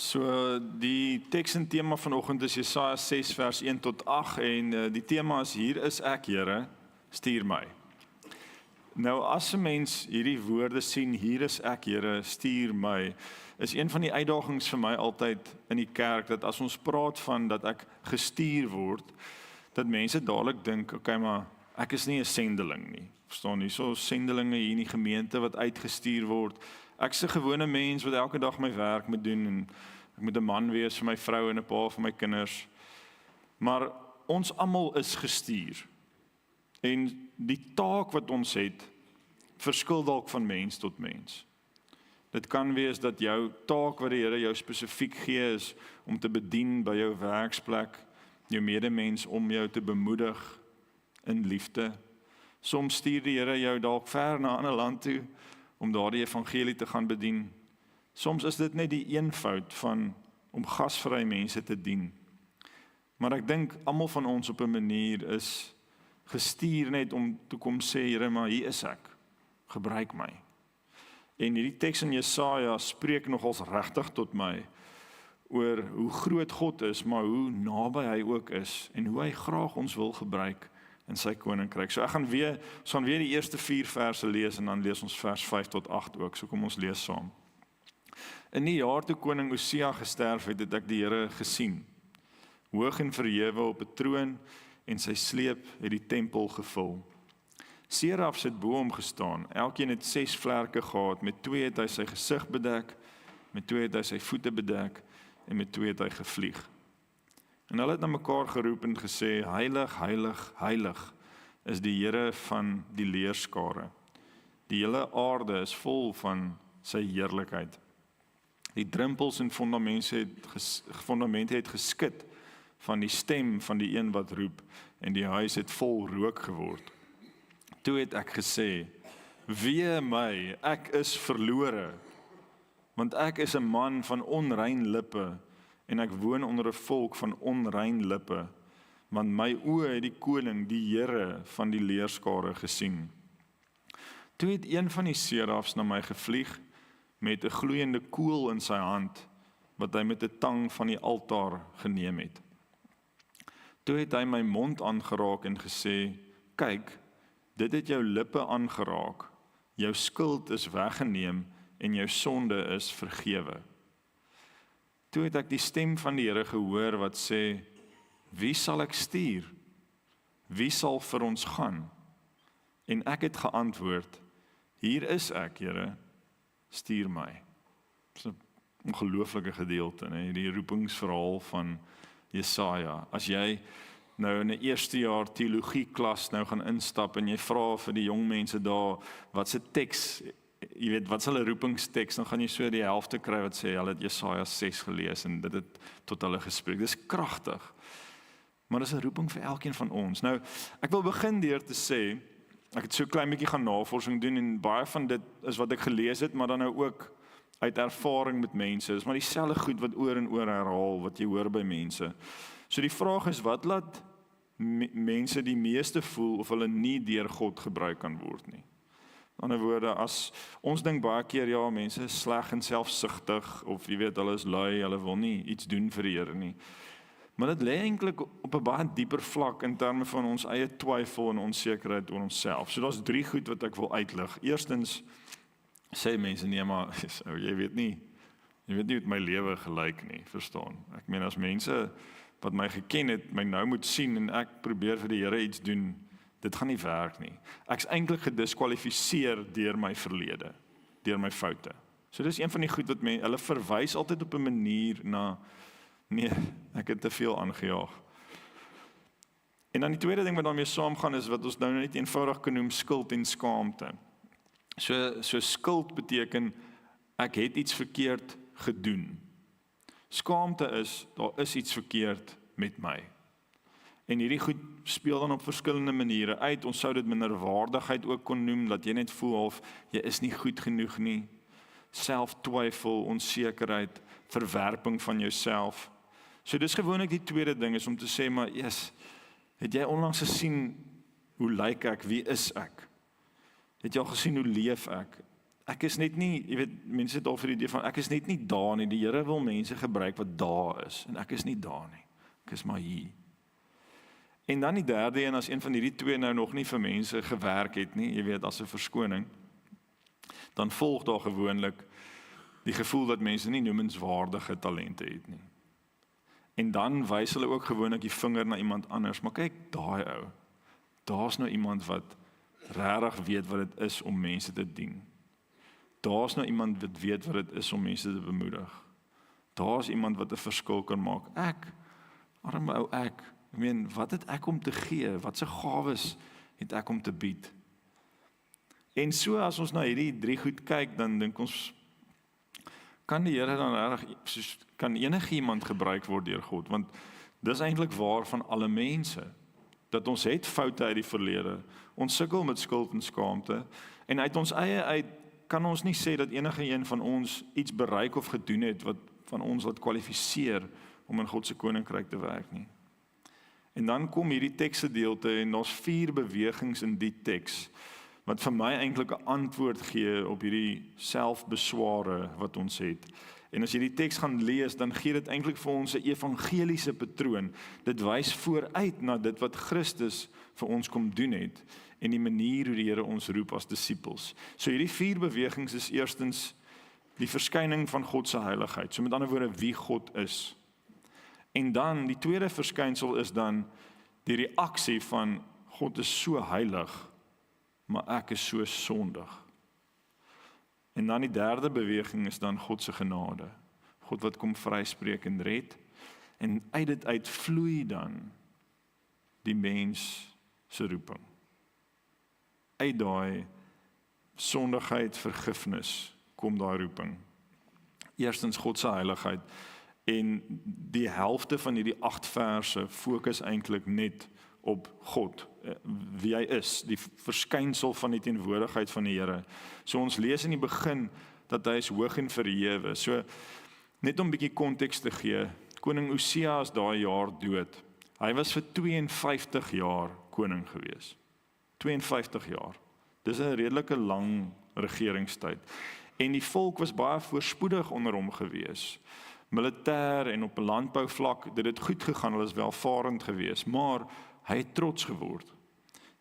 So die teks en tema vanoggend is Jesaja 6 vers 1 tot 8 en die tema is hier is ek Here, stuur my. Nou as 'n mens hierdie woorde sien, hier is ek Here, stuur my, is een van die uitdagings vir my altyd in die kerk, dat as ons praat van dat ek gestuur word, dat mense dadelik dink, okay, maar ek is nie 'n sendeling nie. Verstaan nie, so sendelinge hier in die gemeente wat uitgestuur word. Ek is 'n gewone mens wat elke dag my werk moet doen en ek moet 'n man wees vir my vrou en 'n pa vir my kinders. Maar ons almal is gestuur. En die taak wat ons het, verskil dalk van mens tot mens. Dit kan wees dat jou taak wat die Here jou spesifiek gee is om te bedien by jou werksplek, jou medemens om jou te bemoedig in liefde. Soms stuur die Here jou dalk ver na 'n ander land toe om daar die evangelie te gaan bedien. Soms is dit net die eenvoud van om gasvrye mense te dien. Maar ek dink almal van ons op 'n manier is gestuur net om te kom sê, Here, maar hier is ek. Gebruik my. En hierdie teks in Jesaja spreek nogals regtig tot my oor hoe groot God is, maar hoe naby hy ook is en hoe hy graag ons wil gebruik in sy koninkryk. So ons gaan weer die eerste 4 verse lees en dan lees ons vers 5 tot 8 ook. So kom ons lees saam. In die jaar toe koning Osia gesterf het ek die Here gesien, hoog en verhewe op 'n troon en sy sleep het die tempel gevul. Serafs het bo hom gestaan, elkeen het 6 vlerke gehad, met 2 het hy sy gesig bedek, met 2 het hy sy voete bedek en met 2 het hy gevlieg. En hulle het na mekaar geroep en gesê, heilig, heilig, heilig is die Here van die leerskare. Die hele aarde is vol van sy heerlikheid. Die drempels en fondamente het geskit van die stem van die een wat roep en die huis het vol rook geword. Toe het ek gesê, wee my, ek is verlore, want ek is 'n man van onrein lippe en ek woon onder 'n volk van onrein lippe, want my oë het die koning, die Here van die leerskare gesien. Toe het een van die serafs na my gevlieg met 'n gloeiende kool in sy hand, wat hy met 'n tang van die altaar geneem het. Toe het hy my mond aangeraak en gesê, kyk, dit het jou lippe aangeraak, jou skuld is weggeneem en jou sonde is vergewe. Toe het ek die stem van die Here gehoor wat sê, wie sal ek stuur? Wie sal vir ons gaan? En ek het geantwoord, hier is ek, Here, stuur my. Dit is 'n ongelooflike gedeelte, né? Die roepingsverhaal van Jesaja. As jy nou in 'n eerste jaar teologie klas nou gaan instap en jy vra vir die jong mense daar, wat se teks, jy weet, wat is hulle roepingsteks, dan gaan jy so die helfte kry wat sê, hulle het Jesaja 6 gelees en dit het tot hulle gespreek. Dis kragtig. Maar dis 'n roeping vir elkeen van ons. Nou, ek wil begin deur te sê, ek het so klein bietjie gaan navorsing doen en baie van dit is wat ek gelees het, maar dan nou ook uit ervaring met mense. Dis maar dieselfde goed wat oor en oor herhaal, wat jy hoor by mense. So die vraag is, wat laat mense die meeste voel of hulle nie deur God gebruik kan word nie? In ander woorde, as ons dink baie keer, ja, mense is sleg en selfsugtig, of jy weet, hulle is lui, hulle wil nie iets doen vir die Here nie. Maar dit lê eintlik op 'n baie dieper vlak in terme van ons eie twyfel en onsekerheid oor onsself. So daar's 3 goed wat ek wil uitlig. Eerstens sê mense, nee, maar jy weet nie hoe my lewe gelyk nie, verstaan. Ek meen, as mense wat my geken het, my nou moet sien en ek probeer vir die Here iets doen, dit gaan nie werk nie. Ek's eintlik gediskwalifiseer deur my verlede, deur my foute. So dis een van die goed wat hulle verwys altyd op 'n manier na, nee, ek het te veel aangejaag. En dan die tweede ding wat daarmee saamgaan is wat ons nou net eenvoudig kan noem skuld en skaamte. So skuld beteken ek het iets verkeerd gedoen. Skaamte is, daar is iets verkeerd met my. En hierdie goed speel dan op verskillende maniere uit. Ons sou dit minderwaardigheid ook kon noem, dat jy net voel of jy is nie goed genoeg nie. Selftwyfel, onsekerheid, verwerping van jouself. So dis gewoonlik die tweede ding is om te sê, maar yes, het jy onlangs gesien hoe lyk ek, wie is ek? Het jy al gesien hoe leef ek? ek is net nie, jy weet, mense het al vir die idee van, ek is net nie daar nie, die Here wil mense gebruik wat daar is, en ek is nie daar nie, ek is maar hier. En dan die derde een, as een van hierdie twee nou nog nie vir mense gewerk het nie, jy weet, as 'n verskoning, dan volg daar gewoonlik die gevoel dat mense nie noemenswaardige talente het nie. En dan wys hulle ook gewoonlik die vinger na iemand anders, maar kyk, daai ou, daar's nou iemand wat regtig weet wat dit is om mense te dien. Daar's nou iemand wat weet wat dit is om mense te bemoedig. Daar's iemand wat 'n verskil kan maak. Ek, arme ou ek meen, wat het ek om te gee? Wat se gawes het ek om te bied? En so as ons na hierdie drie goed kyk, dan dink ons, kan die Here dan regtig, kan enige iemand gebruik word deur God? Want dis eintlik waar van alle mense, dat ons het foute uit die verlede, ons sukkel met skuld en skaamte, en uit ons eie uit kan ons nie sê dat enige een van ons iets bereik of gedoen het wat van ons wat kwalifiseer om in God se koninkryk te werk nie. En dan kom hierdie teksgedeelte en daar's 4 bewegings in die teks wat vir my eintlik 'n antwoord gee op hierdie selfbesware wat ons het. En as jy die teks gaan lees, dan gee dit eintlik vir ons 'n evangeliese patroon. Dit wys vooruit na dit wat Christus vir ons kom doen het en die manier hoe die Here ons roep as disippels. So hierdie 4 bewegings is eerstens die verskyning van God se heiligheid. So met ander woorde wie God is. En dan die tweede verskynsel is dan die reaksie van God is so heilig, maar ek is so sondig. En dan die derde beweging is dan God se genade. God wat kom vryspreek en red. En uit dit uit vloei dan die mens se roeping. Uit daai sondigheid, vergifnis kom daai roeping. Eerstens God se heiligheid. En die helfte van hierdie 8 verse fokus eintlik net op God, wie hy is, die verskynsel van die teenwoordigheid van die Here. So ons lees in die begin dat hy is hoog en verhewe. So net om 'n bietjie konteks te gee, koning Osia is daai jaar dood. Hy was vir 52 jaar koning gewees. 52 jaar. Dis 'n redelike lang regeringstyd. En die volk was baie voorspoedig onder hom gewees. Militêr en op 'n landbouvlak, dit het goed gegaan, hulle is welvarend gewees, maar hy het trots geword.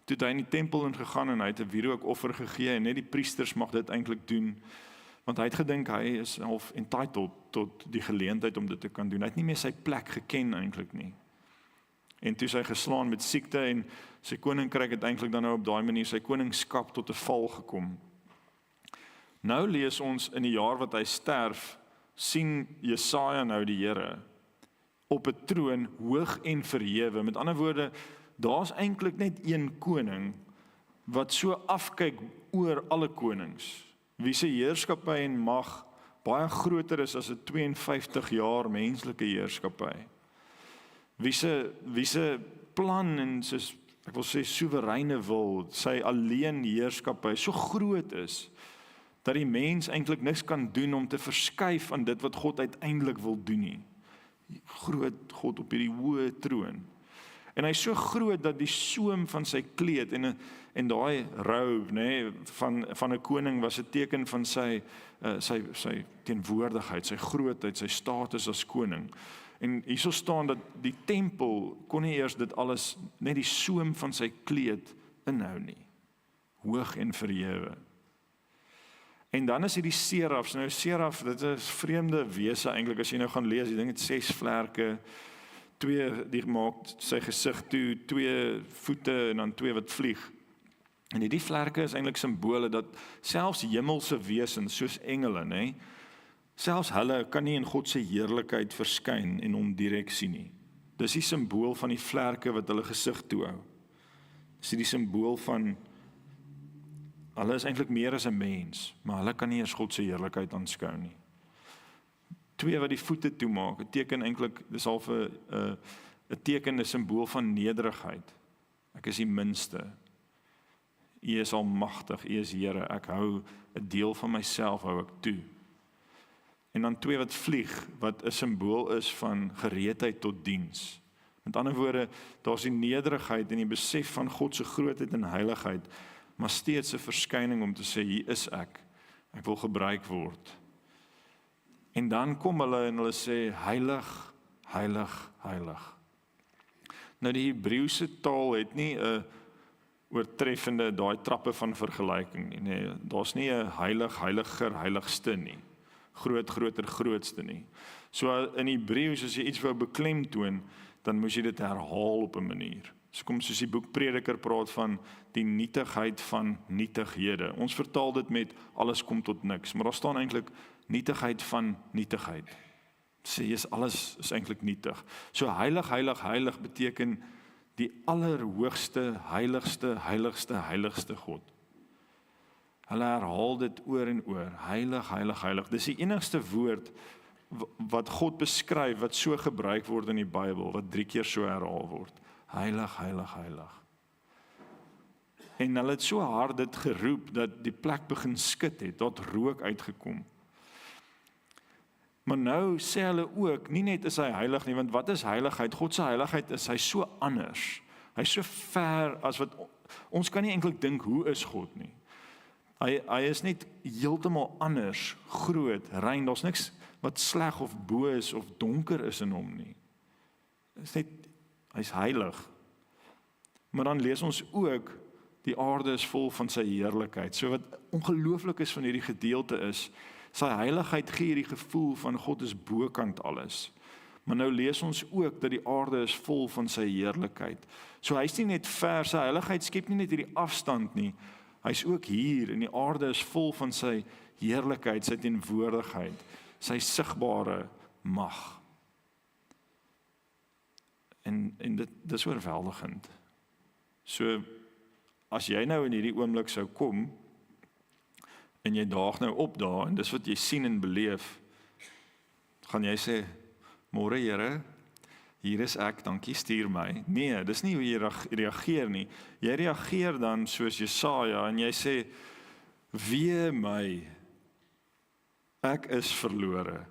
Toe het hy in die tempel ingegaan en hy het 'n wierookoffer gegee en net die priesters mag dit eintlik doen, want hy het gedink hy is half entitled tot die geleentheid om dit te kan doen. Hy het nie meer sy plek geken eintlik nie. En toe is hy geslaan met siekte en sy koninkryk het eintlik dan nou op daai manier sy koningskap tot 'n val gekom. Nou lees ons in die jaar wat hy sterf, sien Jesaja nou die Here op 'n troon hoog en verhewe. Met ander woorde, daar's eintlik net een koning wat so afkyk oor alle konings, wie se heerskappy en mag baie groter is as 'n 52 jaar menslike heerskappy. Wie se plan en soos ek wil sê soewereine wil, sy alleen heerskappy so groot is dat die mens eintlik niks kan doen om te verskuif aan dit wat God uiteindelik wil doen nie. Groot God op hierdie hoë troon. En hy's so groot dat die soem van sy kleed en daai robe, nê, van 'n koning was 'n teken van sy teenwoordigheid, sy grootheid, sy status as koning. En hierso staan dat die tempel kon nie eers dit alles, net die soem van sy kleed inhou nie. Hoog en verhewe. En dan is hierdie serafs, nou seraf, dit is vreemde wese eintlik as jy nou gaan lees, die ding het 6 vlerke, 2 die maak sy gesig toe, 2 voete en dan 2 wat vlieg. En hierdie vlerke is eintlik simbole dat selfs hemelse wesens soos engele, nê, selfs hulle kan nie in God se heerlikheid verskyn en hom direk sien nie. Dis die simbool van die vlerke wat hulle gesig toehou. Dis die simbool van hulle is eintlik meer as 'n mens, maar hulle kan nie eens God se heerlikheid aanskou nie. 2 wat die voete toemaak, 'n teken eintlik, dis half 'n teken, 'n simbool van nederigheid. Ek is die minste. U is almagtig, U is Here. Ek hou 'n deel van myself hou ek toe. En dan 2 wat vlieg, wat 'n simbool is van gereedheid tot diens. Met ander woorde, daar's die nederigheid en die besef van God se grootheid en heiligheid, maar steeds 'n verskyning om te sê, hier is ek Ek wil gebruik word. En dan kom hulle en hulle sê, heilig, heilig, heilig. Nou die Hebreëse taal het nie 'n oortreffende daai trappe van vergelyking nie. Nee, daar's nie 'n heilig, heiliger, heiligste nie. Groot, groter, grootste nie. So in Hebreëus as jy iets wou beklemtoon, dan moes jy dit herhaal op 'n manier. So kom soos die boek Prediker praat van die nietigheid van nietighede. Ons vertaal dit met alles kom tot niks, maar daar staan eintlik nietigheid van nietigheid. Sê jy alles is eintlik nietig. So heilig, heilig, heilig beteken die allerhoogste, heiligste, heiligste, heiligste God. Hulle herhaal dit oor en oor. Heilig, heilig, heilig. Dis die enigste woord wat God beskryf wat so gebruik word in die Bybel, wat 3 keer so herhaal word. Heilig, heilig, heilig. En hulle het so hard dit geroep dat die plek begin skud het, dat rook uitgekom. Maar nou sê hulle ook, nie net is hy heilig nie, want wat is heiligheid? God se heiligheid is hy so anders. Hy is so ver as wat ons kan nie eintlik dink hoe is God nie. Hy is net heeltemal anders, groot, rein. Daar's niks wat sleg of boos of donker is in hom nie. Is net hy's heilig. Maar dan lees ons ook die aarde is vol van sy heerlikheid. So wat ongelooflik is van hierdie gedeelte is, sy heiligheid gee hierdie gevoel van God is bokant alles. Maar nou lees ons ook dat die aarde is vol van sy heerlikheid. So hy's nie net ver, sy heiligheid skep nie net hierdie afstand nie. Hy's ook hier en die aarde is vol van sy heerlikheid, sy teenwoordigheid, sy sigbare mag. En dit is oorweldigend. So as jy nou in hierdie oomblik sou kom en jy daag nou op daar en dis wat jy sien en beleef, gaan jy sê, môre Here, hier is ek, dankie, stuur my. Nee, dis nie hoe jy reageer nie. Jy reageer dan soos Jesaja en jy sê, wee my, ek is verlore.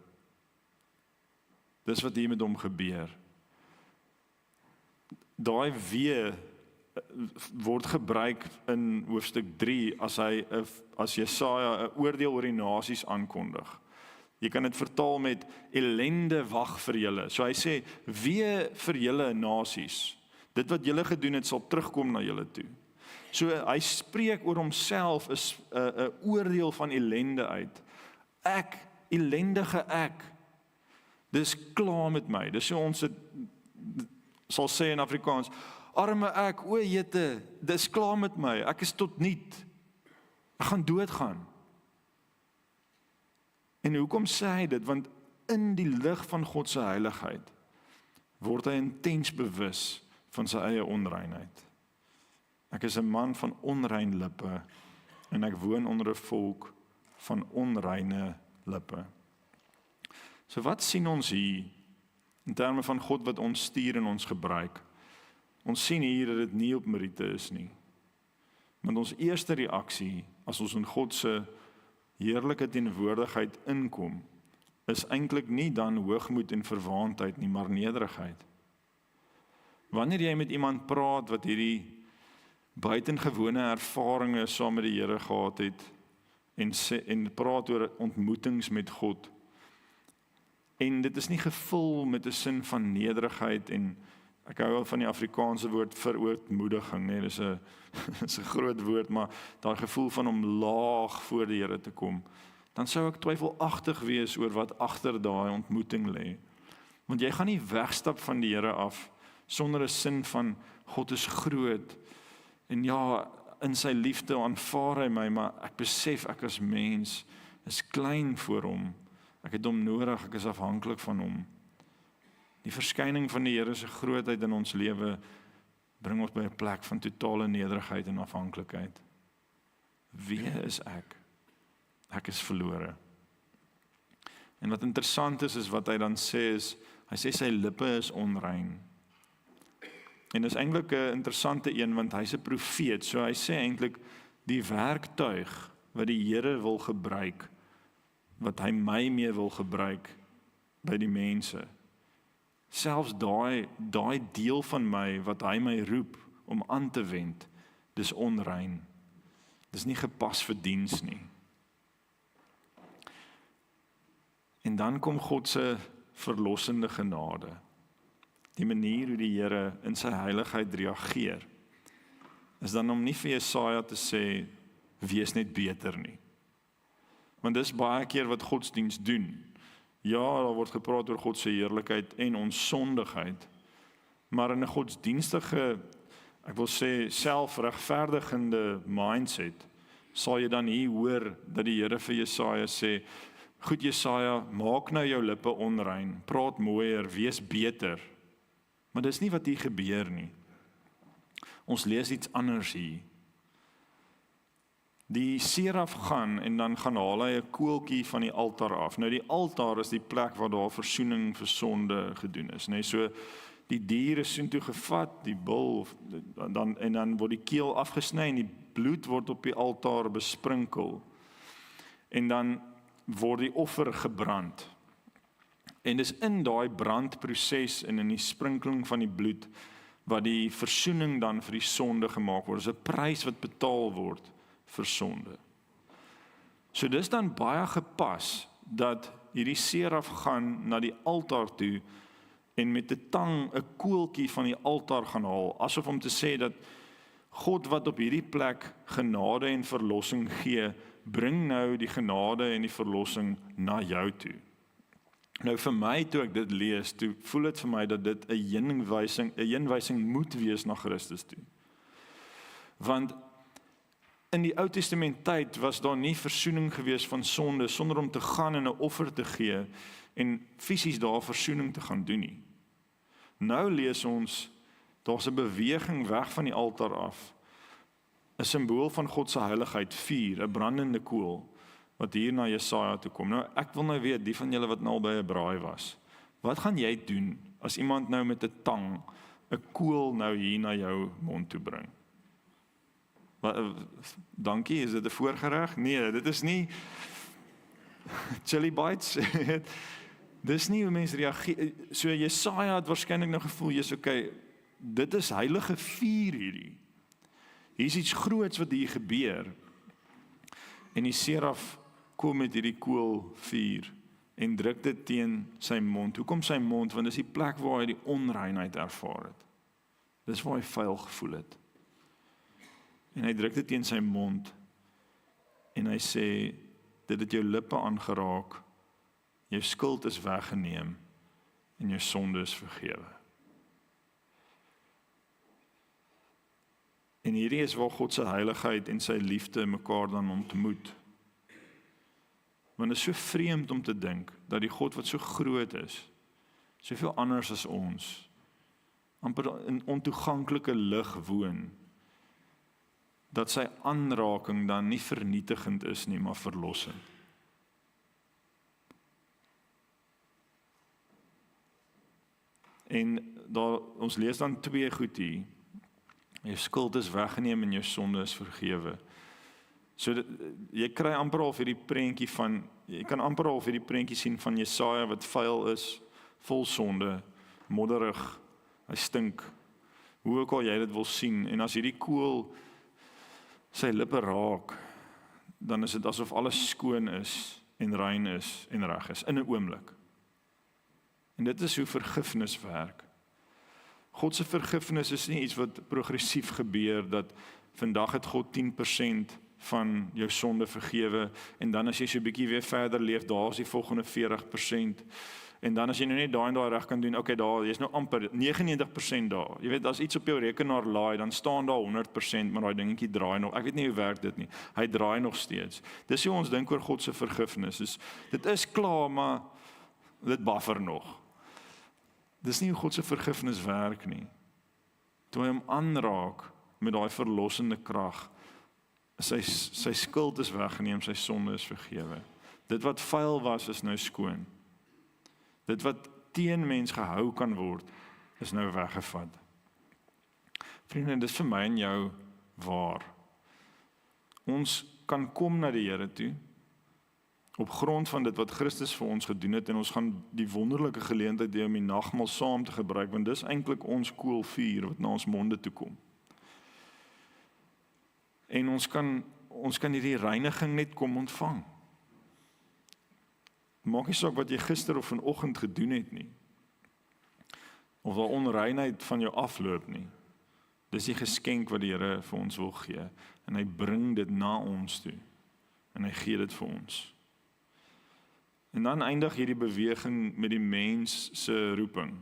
Dis wat hier met hom gebeur. Daai wee word gebruik in hoofstuk 3 as Jesaja 'n oordeel oor die nasies aankondig. Jy kan dit vertaal met ellende wag vir julle. So hy sê, wee vir julle nasies. Dit wat julle gedoen het sal terugkom na julle toe. So hy spreek oor homself is 'n oordeel van ellende uit. Ek, ellendige ek. Dis klaar met my. Dis so ons het sal sê in Afrikaans, arme ek, o jete, dis klaar met my. Ek is tot niet. Ek gaan doodgaan. En hoekom sê hy dit? Want in die lig van God se heiligheid word hy intens bewus van sy eie onreinheid. Ek is 'n man van onrein lippe en ek woon onder 'n volk van onreine lippe. So wat sien ons hier in terme van God wat ons stuur en ons gebruik? Ons sien hier dat dit nie op meriete is nie. Want ons eerste reaksie as ons in God se heerlike teenwoordigheid inkom, is eintlik nie dan hoogmoed en verwaandheid nie, maar nederigheid. Wanneer jy met iemand praat wat hierdie buitengewone ervarings saam met die Here gehad het en praat oor ontmoetings met God, en dit is nie gevul met 'n sin van nederigheid en ek hou wel van die Afrikaanse woord verootmoediging, nee, dis 'n dis 'n groot woord, maar daai gevoel van om laag voor die Here te kom, dan sou ek twyfelagtig wees oor wat agter daai ontmoeting lê. Want jy gaan nie wegstap van die Here af sonder 'n sin van God is groot en ja, in sy liefde aanvaar hy my, maar ek besef ek as mens is klein voor hom. Ek het hom nodig, ek is afhanklik van hom. Die verskyning van die Here se grootheid in ons lewe bring ons by 'n plek van totale nederigheid en afhanklikheid. Wie is ek? Ek is verlore. En wat interessant is wat hy dan sê is, hy sê sy lippe is onrein. En dis eintlik 'n interessante een, want hy's 'n profeet, so hy sê eintlik die werktuig wat die Here wil gebruik, wat hy my mee wil gebruik by die mense. Selfs daai deel van my wat hy my roep om aan te wend, dis onrein. Dis nie gepas vir diens nie. En dan kom God se verlossende genade. Die manier hoe die Here in sy heiligheid reageer, is dan om nie vir Jesaja te sê, wees net beter nie. Want dis baie keer wat godsdiens doen. Ja, daar word gepraat oor God se heerlikheid en ons sondigheid, maar in 'n godsdienstige, ek wil sê selfregverdigende mindset, sal jy dan hier hoor dat die Here vir Jesaja sê, goed Jesaja, maak nou jou lippe onrein, praat mooier, wees beter. Maar dis nie wat hier gebeur nie. Ons lees iets anders hier. Die seraf gaan en dan gaan haal hy 'n koeltjie van die altaar af. Nou die altaar is die plek waar daar versoening vir sonde gedoen is, né? So die dier is soontoe gevat, die bul dan word die keel afgesny en die bloed word op die altaar besprinkel. En dan word die offer gebrand. En dis in daai brandproses en in die sprinkeling van die bloed wat die versoening dan vir die sonde gemaak word. Dis 'n prys wat betaal word vir sonde. So dis dan baie gepas dat hierdie seraf gaan na die altaar toe en met 'n tang 'n koeltjie van die altaar gaan haal, asof om te sê dat God wat op hierdie plek genade en verlossing gee, bring nou die genade en die verlossing na jou toe. Nou vir my, toe ek dit lees, toe voel dit vir my dat dit 'n heenwysing moet wees na Christus toe. Want in die Ou Testament tyd was daar nie versoening gewees van sonde sonder om te gaan en 'n offer te gee en fisies daar versoening te gaan doen nie. Nou lees ons, daar's 'n beweging weg van die altaar af. 'n Simbool van God se heiligheid, vuur, 'n brandende kool, wat hier na Jesaja toe kom. Nou, ek wil nou weet, die van julle wat nou al by 'n braai was, wat gaan jy doen as iemand nou met 'n tang 'n kool nou hier na jou mond toe bring? Dankie, is dit 'n voorgereg? Nee, dit is nie chili bites. Dis nie hoe mense reageer. So Jesaja het waarskynlik nou gevoel, jy's okay, dit is heilige vuur hierdie. Hier's iets groots wat hier gebeur. En die seraf kom met hierdie kool vuur en druk dit teen sy mond. Hoekom sy mond? Want dis die plek waar hy die onreinheid ervaar het. Dis waar hy vuil gevoel het. En hy druk dit teen sy mond en hy sê, dit het jou lippe aangeraak, jou skuld is weggeneem en jou sonde is vergewe. En hierdie is waar God se heiligheid en sy liefde mekaar dan ontmoet. Want dit is so vreemd om te dink dat die God wat so groot is, soveel anders as ons, amper in ontoeganklike lig woon, dat sy aanraking dan nie vernietigend is nie, maar verlossend. En daar, ons lees dan 2 goed hier. Jou skuld is weggeneem en jou sonde is vergewe. So jy kry amper al hierdie prentjie van, jy kan amper al hierdie prentjie sien van Jesaja wat vuil is, vol sonde, modderig, hy stink. Hoe ook al jy dit wil sien, en as hierdie kool sy lippe raak, dan is dit asof alles skoon is en rein is en reg is in 'n oomblik. En dit is hoe vergifnis werk. God se vergifnis is nie iets wat progressief gebeur, dat vandag het God 10% van jou sonde vergewe, en dan as jy so 'n bietjie weer verder leef, daar is die volgende 40%, en dan as jy nou net daai en daai reg kan doen, okay, daar, jy's nou amper 99% daar. Jy weet, as iets op jou rekenaar laai, dan staan daar 100%, maar daai dingetjie draai nog. Ek weet nie hoe werk dit nie. Hy draai nog steeds. Dis hoe ons dink oor God se vergifnis. Dit is klaar, maar dit buffer nog. Dis nie hoe God se vergifnis werk nie. Toe hy hom aanraak met daai verlossende krag, sy skuld is weggeneem, sy sonde is vergewe. Dit wat vuil was, is nou skoon. Dit wat teen mens gehou kan word, is nou weggevat. Vriende, dis vir my en jou waar. Ons kan kom na die Here toe, op grond van dit wat Christus vir ons gedoen het, en ons gaan die wonderlike geleentheid hê om die nagmaal saam te gebruik, want dis eintlik ons koolvuur wat na ons monde toe kom. En ons kan hierdie reiniging net kom ontvang. Maak nie saak wat jy gister of vanoggend gedoen het nie. Of daar onreinheid van jou afloop nie. Dis die geskenk wat die Here vir ons wil gee. En hy bring dit na ons toe. En hy gee dit vir ons. En dan eindig hierdie beweging met die mens se roeping.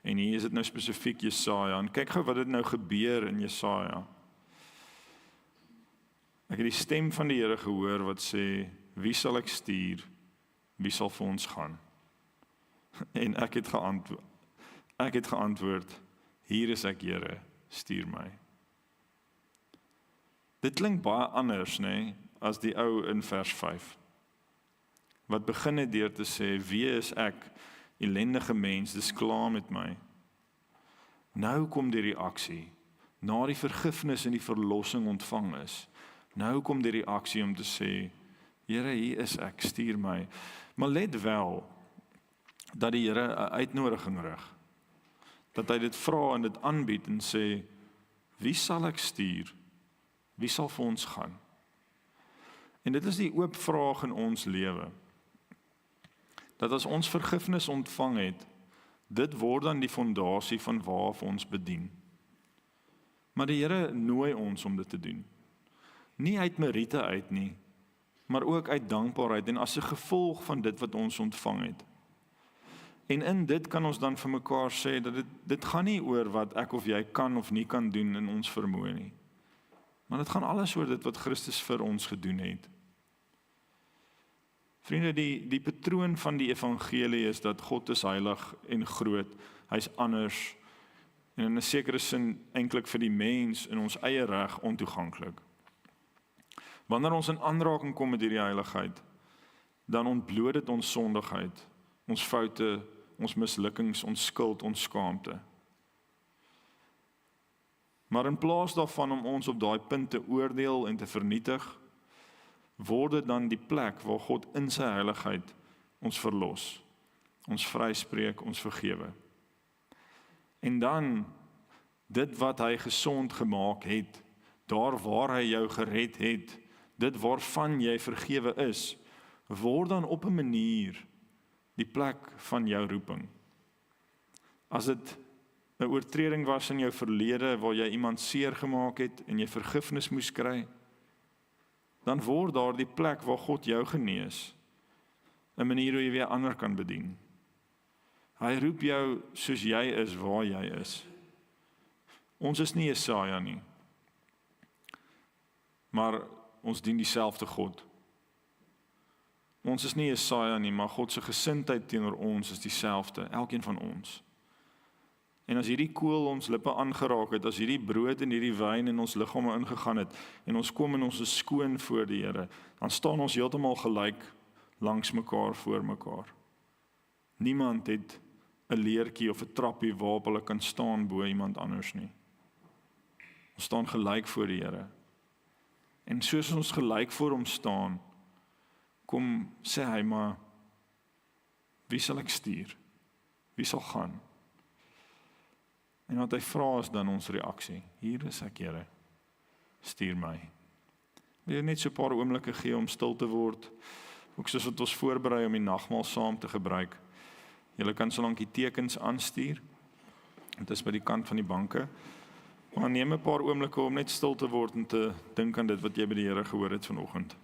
En hier is dit nou spesifiek Jesaja. En kyk gou wat dit nou gebeur in Jesaja. Ek het die stem van die Here gehoor wat sê, wie sal ek stuur? Wie sal vir ons gaan? En ek het geantwoord, hier is ek Here, stuur my. Dit klink baie anders, nê, as die ou in vers 5. Wat begin het deur te sê, wie is ek, ellendige mens, dis klaar met my. Nou kom die reaksie, na die vergifnis en die verlossing ontvang is, nou kom die reaksie om te sê, Here, hier is ek, stuur my. Maar let wel, dat die Here 'n uitnodiging rig, dat hy dit vra en dit aanbied en sê, wie sal ek stuur? Wie sal vir ons gaan? En dit is die oop vraag in ons lewe, dat as ons vergifnis ontvang het, dit word dan die fondasie van waar ons bedien. Maar die Here nooi ons om dit te doen. Nie uit meriete uit nie, maar ook uit dankbaarheid en as 'n gevolg van dit wat ons ontvang het. En in dit kan ons dan vir mekaar sê dat dit gaan nie oor wat ek of jy kan of nie kan doen in ons vermoë nie. Maar dit gaan alles oor dit wat Christus vir ons gedoen het. Vriende, die patroon van die evangelie is dat God is heilig en groot. Hy's anders en in 'n sekere sin eintlik vir die mens in ons eie reg ontoeganklik. Wanneer ons in aanraking kom met hierdie heiligheid, dan ontbloot dit ons sondigheid, ons foute, ons mislukkings, ons skuld, ons skaamte. Maar in plaas daarvan om ons op daai punt te oordeel en te vernietig, word dit dan die plek waar God in sy heiligheid ons verlos, ons vryspreek, ons vergewe. En dan, dit wat hy gesond gemaak het, daar waar hy jou gered het, dit waarvan jy vergewe is, word dan op 'n manier die plek van jou roeping. As dit 'n oortreding was in jou verlede waar jy iemand seer gemaak het en jy vergifnis moes kry, dan word daar die plek waar God jou genees, 'n manier hoe jy weer ander kan bedien. Hy roep jou soos jy is waar jy is. Ons is nie Jesaja nie, maar ons dien dieselfde God. Ons is nie Jesaja nie, maar God se gesindheid teenoor ons is dieselfde, elkeen van ons. En as hierdie kool ons lippe aangeraak het, as hierdie brood en hierdie wyn in ons liggame ingegaan het, en ons kom en ons is skoon voor die Here, dan staan ons heeltemal gelyk langs mekaar voor mekaar. Niemand het 'n leertjie of 'n trappie waarop hulle kan staan bo iemand anders nie. Ons staan gelyk voor die Here. En soos ons gelyk voor hom staan, kom sê hy maar, wie sal ek stuur? Wie sal gaan? En wat hy vra is dan ons reaksie. Hier is ek, Here, stuur my. Wil jy net so 'n paar oomblikke gee om stil te word, ook soos wat ons voorberei om die nagmaal saam te gebruik. Julle kan solank die tekens aanstuur. Dit is by die kant van die banke. Maar neem 'n paar oomblikke om net stil te word en te dink aan dit wat jy by die Here gehoor het vanoggend.